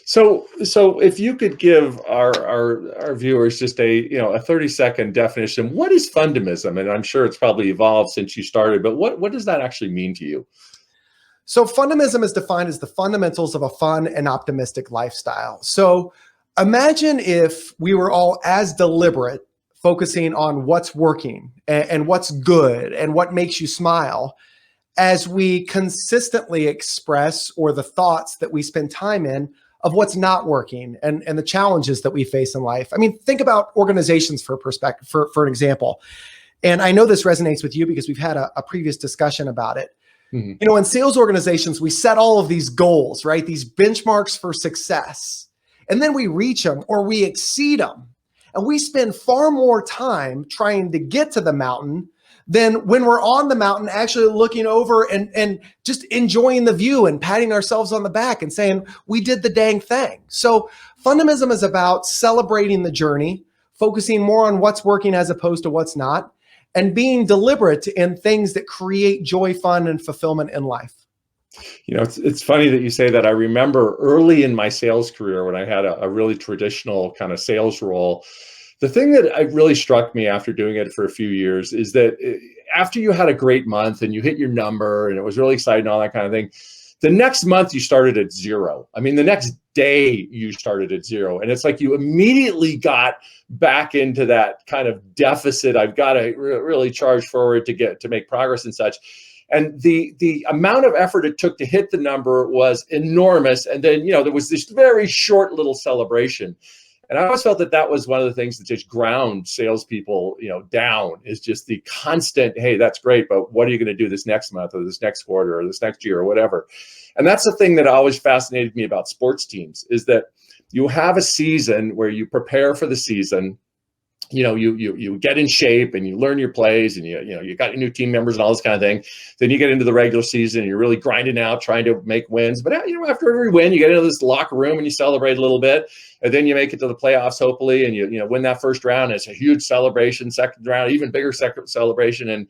So if you could give our viewers just a 30-second definition, what is fundamism? And I'm sure it's probably evolved since you started, but what does that actually mean to you? So fundamism is defined as the fundamentals of a fun and optimistic lifestyle. So imagine if we were all as deliberate, focusing on what's working and what's good and what makes you smile, as we consistently express, or the thoughts that we spend time in, of what's not working and the challenges that we face in life. I mean, think about organizations for perspective, for an example. And I know this resonates with you because we've had a previous discussion about it. Mm-hmm. You know, in sales organizations, we set all of these goals, right? These benchmarks for success, and then we reach them or we exceed them. And we spend far more time trying to get to the mountain than when we're on the mountain, actually looking over and just enjoying the view and patting ourselves on the back and saying, we did the dang thing. So fundamism is about celebrating the journey, focusing more on what's working as opposed to what's not, and being deliberate in things that create joy, fun, and fulfillment in life. You know, it's funny that you say that. I remember early in my sales career when I had a really traditional kind of sales role. The thing that really struck me after doing it for a few years is that after you had a great month and you hit your number and it was really exciting, all that kind of thing, the next month you started at zero. I mean, the next day you started at zero. And it's like you immediately got back into that kind of deficit. I've got to really charge forward to make progress and such. And the amount of effort it took to hit the number was enormous. And then, there was this very short little celebration. And I always felt that was one of the things that just ground salespeople, down, is just the constant, hey, that's great, but what are you going to do this next month or this next quarter or this next year or whatever? And that's the thing that always fascinated me about sports teams, is that you have a season where you prepare for the season. You get in shape and you learn your plays and you got your new team members and all this kind of thing. Then you get into the regular season and you're really grinding out, trying to make wins. But after every win, you get into this locker room and you celebrate a little bit. And then you make it to the playoffs, hopefully, and you win that first round. It's a huge celebration. Second round, even bigger second celebration. And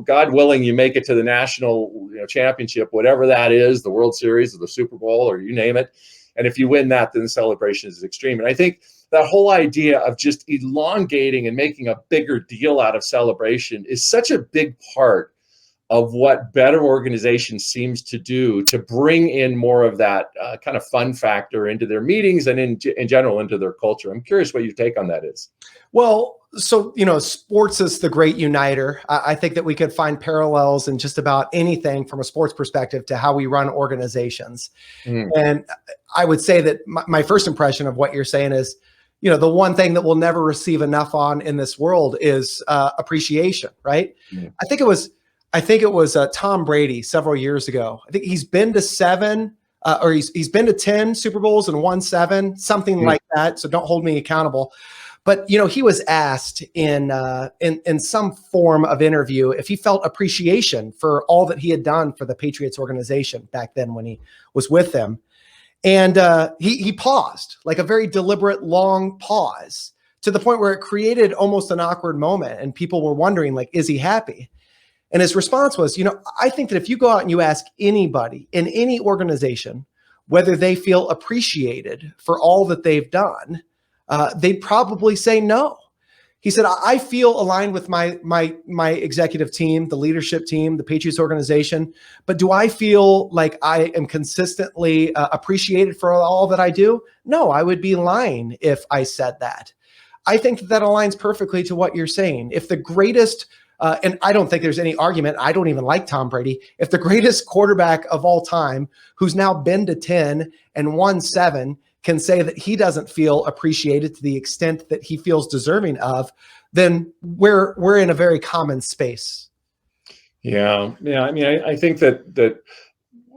God willing, you make it to the national championship, whatever that is, the World Series or the Super Bowl or you name it. And if you win that, then the celebration is extreme. And I think that whole idea of just elongating and making a bigger deal out of celebration is such a big part of what better organization seems to do to bring in more of that kind of fun factor into their meetings and in general into their culture. I'm curious what your take on that is. Well, so, sports is the great uniter. I think that we could find parallels in just about anything from a sports perspective to how we run organizations. Mm. And I would say that my first impression of what you're saying is, the one thing that we'll never receive enough on in this world is appreciation, right? Mm. I think it was Tom Brady several years ago. I think he's been to 7 or he's been to 10 Super Bowls and won 7, something like that. So don't hold me accountable. But he was asked in some form of interview if he felt appreciation for all that he had done for the Patriots organization back then when he was with them. And he paused, like a very deliberate, long pause, to the point where it created almost an awkward moment. And people were wondering, like, is he happy? And his response was, I think that if you go out and you ask anybody in any organization whether they feel appreciated for all that they've done, they'd probably say no. He said, I feel aligned with my executive team, the leadership team, the Patriots organization, but do I feel like I am consistently appreciated for all that I do? No, I would be lying if I said that. I think that aligns perfectly to what you're saying. If the greatest, and I don't think there's any argument, I don't even like Tom Brady, if the greatest quarterback of all time, who's now been to 10 and won 7, can say that he doesn't feel appreciated to the extent that he feels deserving of, then we're in a very common space. Yeah. I mean, I think that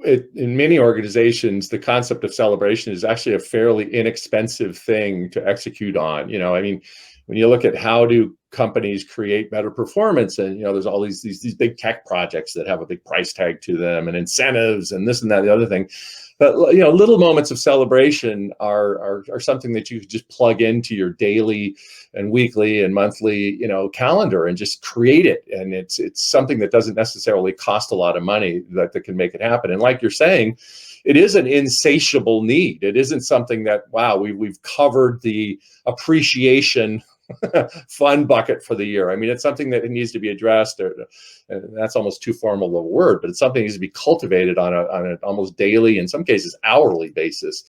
in many organizations, the concept of celebration is actually a fairly inexpensive thing to execute on. I mean, when you look at how do companies create better performance, and there's all these big tech projects that have a big price tag to them and incentives and this and that, the other thing. But little moments of celebration are something that you just plug into your daily and weekly and monthly calendar and just create it. And it's something that doesn't necessarily cost a lot of money that can make it happen. And like you're saying, it is an insatiable need. It isn't something that, wow, we've covered the appreciation fun bucket for the year. I mean, it's something that needs to be addressed. That's almost too formal of a word, but it's something that needs to be cultivated on an almost daily, in some cases hourly basis.